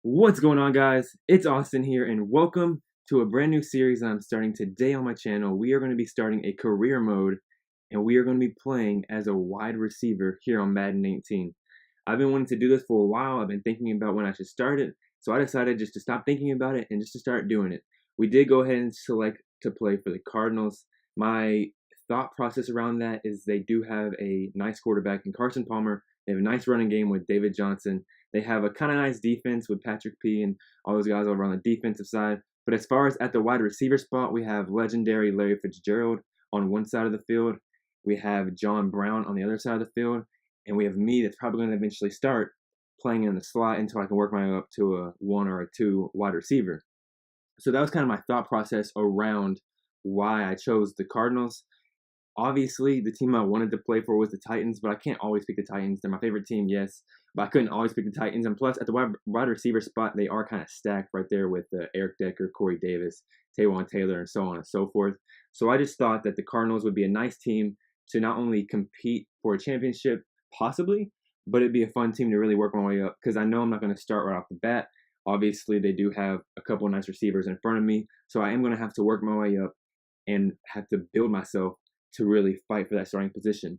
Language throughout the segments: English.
What's going on, guys? It's Austin here, and welcome to a brand new series I'm starting today on my channel. We are going to be starting a career mode, and we are going to be playing as a wide receiver here on Madden 18. I've been wanting to do this for a while. I've been thinking about when I should start it, so I decided just to stop thinking about it and just to start doing it. We did go ahead and select to play for the Cardinals. My thought process around that is they do have a nice quarterback in Carson Palmer. They have a nice running game with David Johnson. They have a kind of nice defense with Patrick P and all those guys over on the defensive side. But as far as at the wide receiver spot, we have legendary Larry Fitzgerald on one side of the field. We have John Brown on the other side of the field. And we have me that's probably going to eventually start playing in the slot until I can work my way up to a one or a two wide receiver. So that was kind of my thought process around why I chose the Cardinals. Obviously, the team I wanted to play for was the Titans, but I can't always pick the Titans. They're my favorite team, yes, but I couldn't always pick the Titans. And plus, at the wide receiver spot, they are kind of stacked right there with Eric Decker, Corey Davis, Taywan Taylor, and so on and so forth. So I just thought that the Cardinals would be a nice team to not only compete for a championship, possibly, but it'd be a fun team to really work my way up because I know I'm not going to start right off the bat. Obviously, they do have a couple of nice receivers in front of me, so I am going to have to work my way up and have to build myself to really fight for that starting position.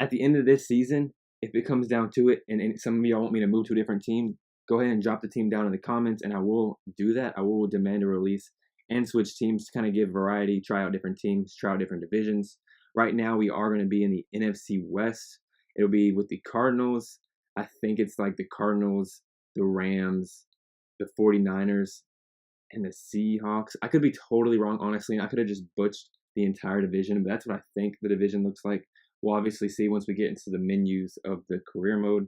At the end of this season, if it comes down to it, and some of y'all want me to move to a different team, go ahead and drop the team down in the comments, and I will do that. I will demand a release and switch teams to kind of give variety, try out different teams, try out different divisions. Right now, we are going to be in the NFC West. It'll be with the Cardinals. I think it's like the Cardinals, the Rams, the 49ers, and the Seahawks. I could be totally wrong, honestly. I could have just butched the entire division, but that's what I think the division looks like. We'll obviously see once we get into the menus of the career mode.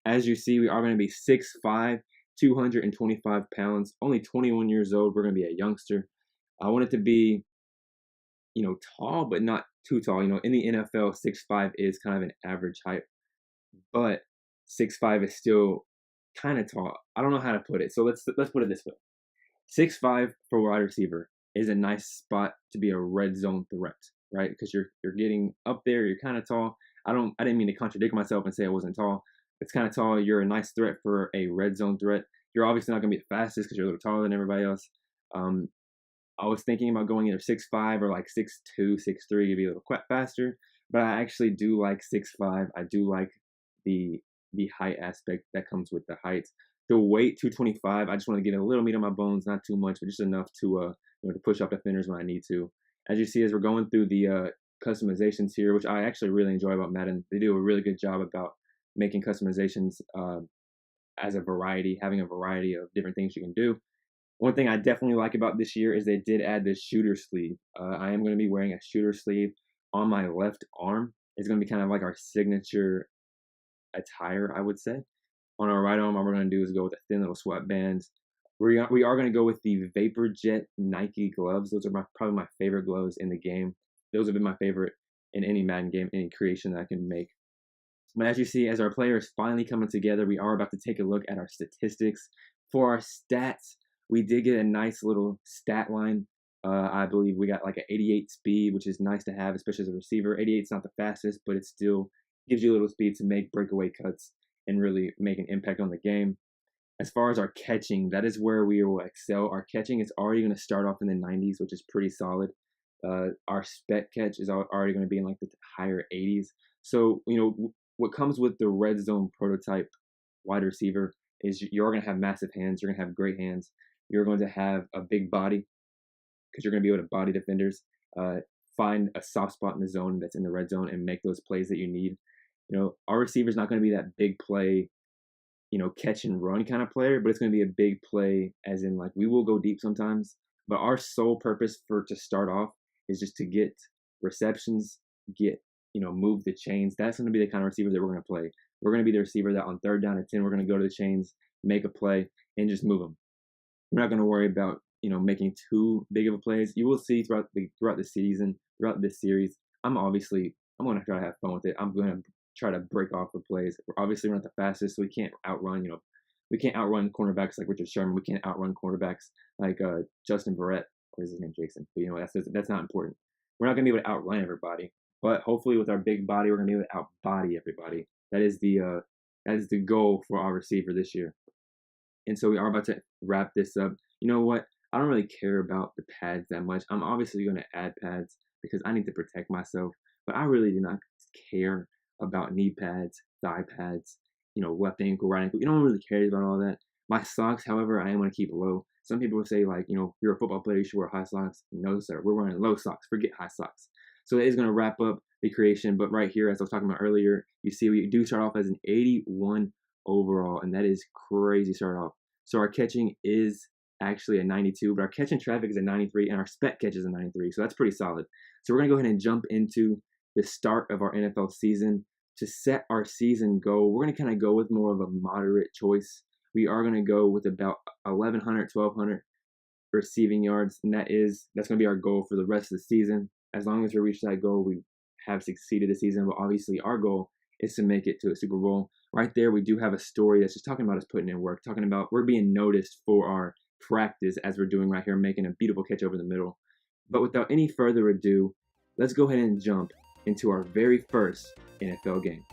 As you see, we are going to be 6'5", 225 pounds, only 21 years old. We're going to be a youngster. I want it to be, tall, but not too tall. In the NFL, 6'5" is kind of an average height, but 6'5" is still kind of tall. I don't know how to put it, so let's put it this way. 6'5" for wide receiver is a nice spot to be a red zone threat, right? Because you're getting up there, you're kind of tall. I didn't mean to contradict myself and say I wasn't tall. It's kind of tall. You're a nice threat for a red zone threat. You're obviously not going to be the fastest because you're a little taller than everybody else. I was thinking about going either 6'5" or like 6'2", 6'3" to be a little quite faster, but I actually do like 6'5". I do like the height aspect that comes with the height. The weight 225. I just want to get a little meat on my bones, not too much, but just enough to to push off defenders when I need to. As you see, as we're going through the customizations here, which I actually really enjoy about Madden, they do a really good job about making customizations as a variety, having a variety of different things you can do. One thing I definitely like about this year is they did add this shooter sleeve. I am going to be wearing a shooter sleeve on my left arm. It's going to be kind of like our signature attire, I would say. On our right arm, all we're going to do is go with the thin little sweatbands. We are going to go with the Vapor Jet Nike gloves. Those are probably my favorite gloves in the game. Those have been my favorite in any Madden game, any creation that I can make. But as you see, as our players finally coming together, we are about to take a look at our statistics. For our stats, we did get a nice little stat line. I believe we got like an 88 speed, which is nice to have, especially as a receiver. 88 is not the fastest, but it still gives you a little speed to make breakaway cuts and really make an impact on the game. As far as our catching, that is where we will excel. Our catching is already going to start off in the 90s, which is pretty solid. Our spec catch is already going to be in like the higher 80s. So, what comes with the red zone prototype wide receiver is you're going to have massive hands. You're going to have great hands. You're going to have a big body because you're going to be able to body defenders, find a soft spot in the zone that's in the red zone and make those plays that you need. Our receiver's not going to be that big play, catch and run kind of player, but it's going to be a big play as in like we will go deep sometimes, but our sole purpose to start off is just to get receptions, move the chains. That's going to be the kind of receiver that we're going to play. We're going to be the receiver that on 3rd down and 10, we're going to go to the chains, make a play, and just move them. We're not going to worry about, making too big of a plays. You will see throughout the season, throughout this series, I'm going to try to have fun with it. I'm going to try to break off the plays. We're not the fastest, so we can't outrun, we can't outrun cornerbacks like Richard Sherman. We can't outrun cornerbacks like Justin Verrett, or is his name Jason? But that's not important. We're not going to be able to outrun everybody, but hopefully with our big body, we're going to be able to outbody everybody. That is the goal for our receiver this year. And so we are about to wrap this up. You know what? I don't really care about the pads that much. I'm obviously going to add pads because I need to protect myself, but I really do not care about knee pads, thigh pads, left ankle, right ankle. You don't really care about all that. My socks, however, I am going to keep low. Some people will say, like, if you're a football player, you should wear high socks. No, sir. We're wearing low socks. Forget high socks. So that is going to wrap up the creation. But right here, as I was talking about earlier, you see we do start off as an 81 overall, and that is crazy start off. So our catching is actually a 92, but our catch in traffic is a 93, and our spec catch is a 93. So that's pretty solid. So we're going to go ahead and jump into the start of our NFL season. To set our season goal, we're going to kind of go with more of a moderate choice. We are going to go with about 1,100, 1,200 receiving yards, and that's going to be our goal for the rest of the season. As long as we reach that goal, we have succeeded this season, but obviously our goal is to make it to a Super Bowl. Right there, we do have a story that's just talking about us putting in work, talking about we're being noticed for our practice as we're doing right here, making a beautiful catch over the middle. But without any further ado, let's go ahead and jump into our very first NFL game.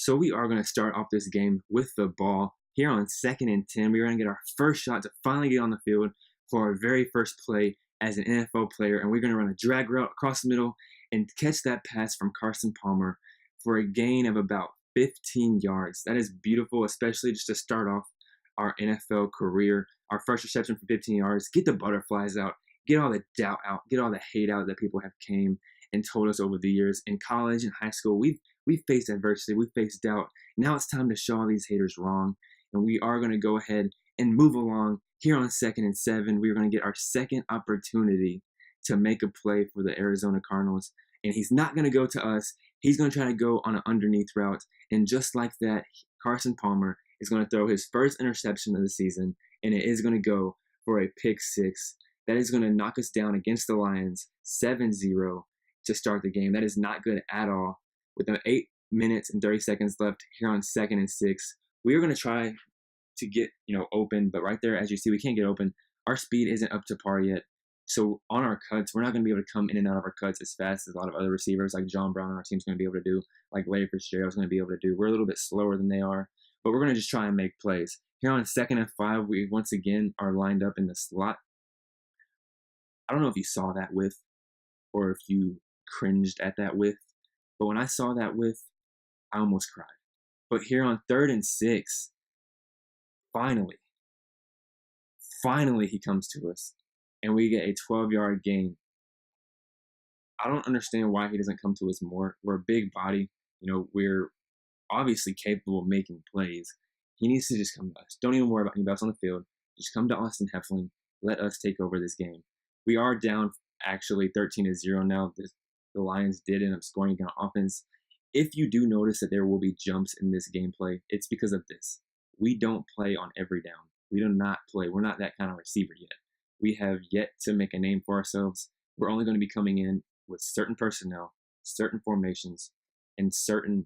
So we are going to start off this game with the ball. Here on 2nd and 10, we're going to get our first shot to finally get on the field for our very first play as an NFL player. And we're going to run a drag route across the middle and catch that pass from Carson Palmer for a gain of about 15 yards. That is beautiful, especially just to start off our NFL career. Our first reception for 15 yards, get the butterflies out, get all the doubt out, get all the hate out that people have came and told us over the years. In college and high school, we've faced adversity, we've faced doubt. Now it's time to show all these haters wrong, and we are going to go ahead and move along. Here on 2nd and 7, we're going to get our second opportunity to make a play for the Arizona Cardinals, and he's not going to go to us. He's going to try to go on an underneath route, and just like that, Carson Palmer is going to throw his first interception of the season, and it is going to go for a pick six. That is going to knock us down against the Lions 7-0 to start the game. That is not good at all. With 8 minutes and 30 seconds left here on 2nd and 6, we are going to try to get open, but right there, as you see, we can't get open. Our speed isn't up to par yet. So on our cuts, we're not going to be able to come in and out of our cuts as fast as a lot of other receivers like John Brown on our team's going to be able to do, like Larry Fitzgerald's going to be able to do. We're a little bit slower than they are, but we're going to just try and make plays. Here on 2nd and 5, we once again are lined up in the slot. I don't know if you saw that width or if you cringed at that width, but when I saw that width, I almost cried. But here on 3rd and 6, finally he comes to us, and we get a 12-yard gain. I don't understand why he doesn't come to us more. We're a big body. We're obviously capable of making plays. He needs to just come to us. Don't even worry about anybody else on the field. Just come to Austin Heflin. Let us take over this game. We are down actually 13-0 now. The Lions did end up scoring on offense. If you do notice that there will be jumps in this gameplay, it's because of this. We don't play on every down. We do not play. We're not that kind of receiver yet. We have yet to make a name for ourselves. We're only going to be coming in with certain personnel, certain formations, and certain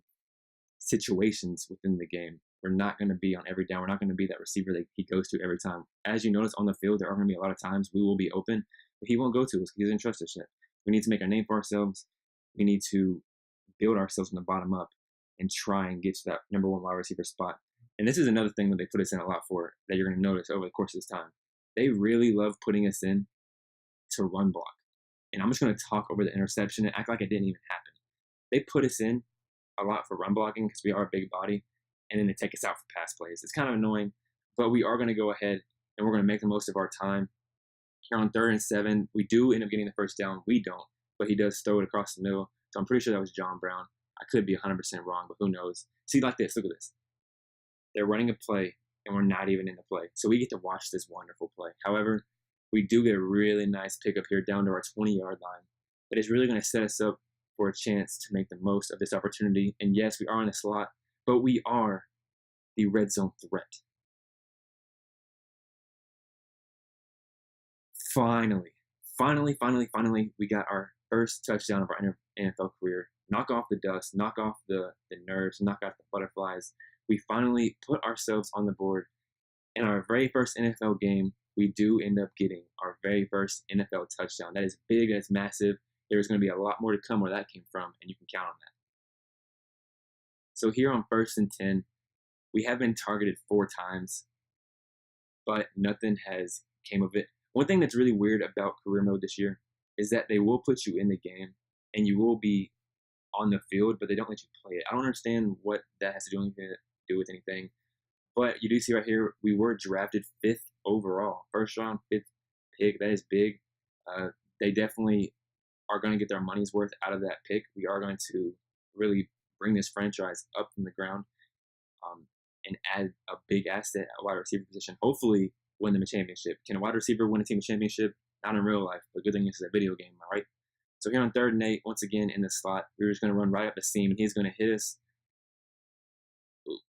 situations within the game. We're not going to be on every down. We're not going to be that receiver that he goes to every time. As you notice on the field, there are going to be a lot of times we will be open, but he won't go to us because he doesn't trust us yet. We need to make a name for ourselves. We need to build ourselves from the bottom up and try and get to that number one wide receiver spot. And this is another thing that they put us in a lot for that you're going to notice over the course of this time. They really love putting us in to run block. And I'm just going to talk over the interception and act like it didn't even happen. They put us in a lot for run blocking because we are a big body, and then they take us out for pass plays. It's kind of annoying, but we are going to go ahead and we're going to make the most of our time. Here on 3rd and 7, we do end up getting the first down. We don't, but he does throw it across the middle. So I'm pretty sure that was John Brown. I could be 100% wrong, but who knows? See, like this. Look at this. They're running a play, and we're not even in the play. So we get to watch this wonderful play. However, we do get a really nice pickup here down to our 20-yard line. that is really going to set us up for a chance to make the most of this opportunity. And yes, we are in a slot, but we are the red zone threat. Finally, we got our first touchdown of our NFL career. Knock off the dust, knock off the nerves, knock off the butterflies. We finally put ourselves on the board. In our very first NFL game, we do end up getting our very first NFL touchdown. That is big, that's massive. There's going to be a lot more to come where that came from, and you can count on that. So here on 1st and 10, we have been targeted 4 times, but nothing has came of it. One thing that's really weird about career mode this year is that they will put you in the game and you will be on the field, but they don't let you play it. I don't understand what that has to do with anything. But you do see right here, we were drafted 5th overall, 1st round, 5th pick. That is big. They definitely are going to get their money's worth out of that pick. We are going to really bring this franchise up from the ground and add a big asset at wide receiver position. Hopefully, win them a championship. Can a wide receiver win a team a championship? Not in real life, but good thing this is a video game, all right? So here on 3rd and 8, once again in the slot, we're just going to run right up the seam, and he's going to hit us. Ooh.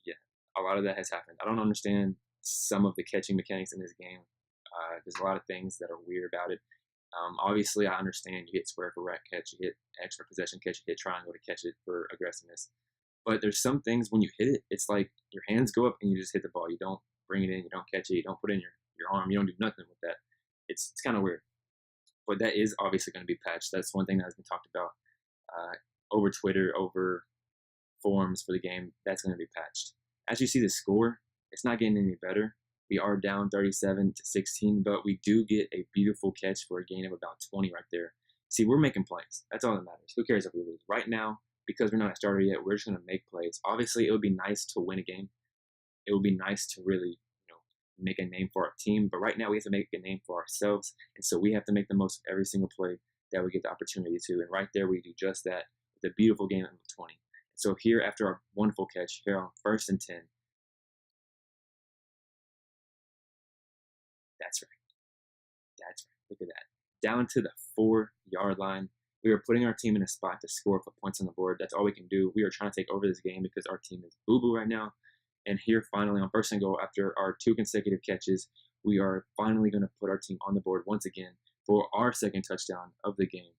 Yeah, a lot of that has happened. I don't understand some of the catching mechanics in this game. There's a lot of things that are weird about it. Obviously, I understand you hit square for rack catch, you hit extra possession catch, you hit triangle to catch it for aggressiveness. But there's some things when you hit it, it's like your hands go up and you just hit the ball. You don't bring it in, you don't catch it, you don't put it in your arm, you don't do nothing with that. It's kind of weird. But that is obviously going to be patched. That's one thing that has been talked about over Twitter, over forums for the game. That's going to be patched. As you see the score, it's not getting any better. We are down 37-16, but we do get a beautiful catch for a gain of about 20 right there. See, we're making plays. That's all that matters. Who cares if we lose? Right now, because we're not a starter yet, we're just going to make plays. Obviously, it would be nice to win a game. It would be nice to really, make a name for our team. But right now, we have to make a name for ourselves. And so we have to make the most of every single play that we get the opportunity to. And right there, we do just that with a beautiful game at 20. So here, after our wonderful catch, here on 1st and 10, that's right. That's right. Look at that. Down to the 4-yard line. We are putting our team in a spot to score, put points on the board. That's all we can do. We are trying to take over this game because our team is boo-boo right now. And here, finally, on 1st and goal, after our 2 consecutive catches, we are finally going to put our team on the board once again for our 2nd touchdown of the game.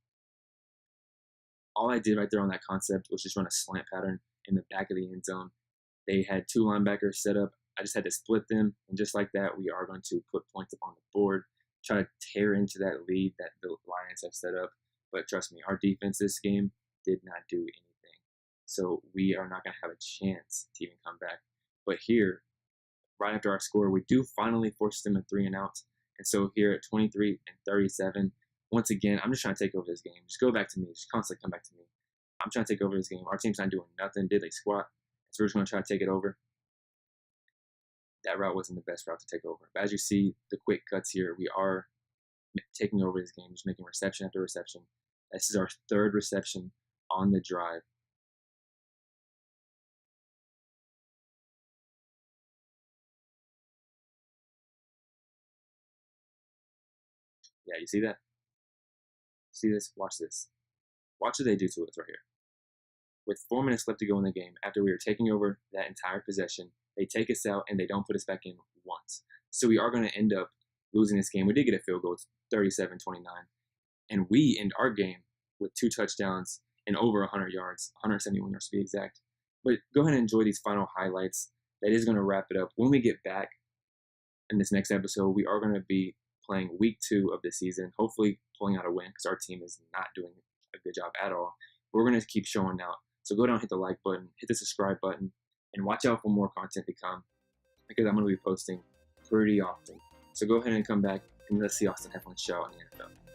All I did right there on that concept was just run a slant pattern in the back of the end zone. They had 2 linebackers set up. I just had to split them, and just like that, we are going to put points up on the board, try to tear into that lead that the Lions have set up. But trust me, our defense this game did not do anything. So we are not going to have a chance to even come back. But here, right after our score, we do finally force them a 3 and out. And so here at 23-37, once again, I'm just trying to take over this game. Just go back to me. Just constantly come back to me. I'm trying to take over this game. Our team's not doing nothing. Did they squat? So we're just going to try to take it over. That route wasn't the best route to take over. But as you see, the quick cuts here, we are taking over this game, just making reception after reception. This is our 3rd reception on the drive. Yeah, you see that? See this? Watch this. Watch what they do to us right here. With 4 minutes left to go in the game, after we are taking over that entire possession, they take us out and they don't put us back in once. So we are going to end up losing this game. We did get a field goal. It's 37-29. And we end our game with 2 touchdowns and over 100 yards, 171 yards to be exact. But go ahead and enjoy these final highlights. That is going to wrap it up. When we get back in this next episode, we are going to be playing week 2 of the season, hopefully pulling out a win because our team is not doing a good job at all. We're going to keep showing out. So go down, hit the like button, hit the subscribe button, and watch out for more content to come because I'm going to be posting pretty often. So go ahead and come back and let's see Austin have fun show on the NFL.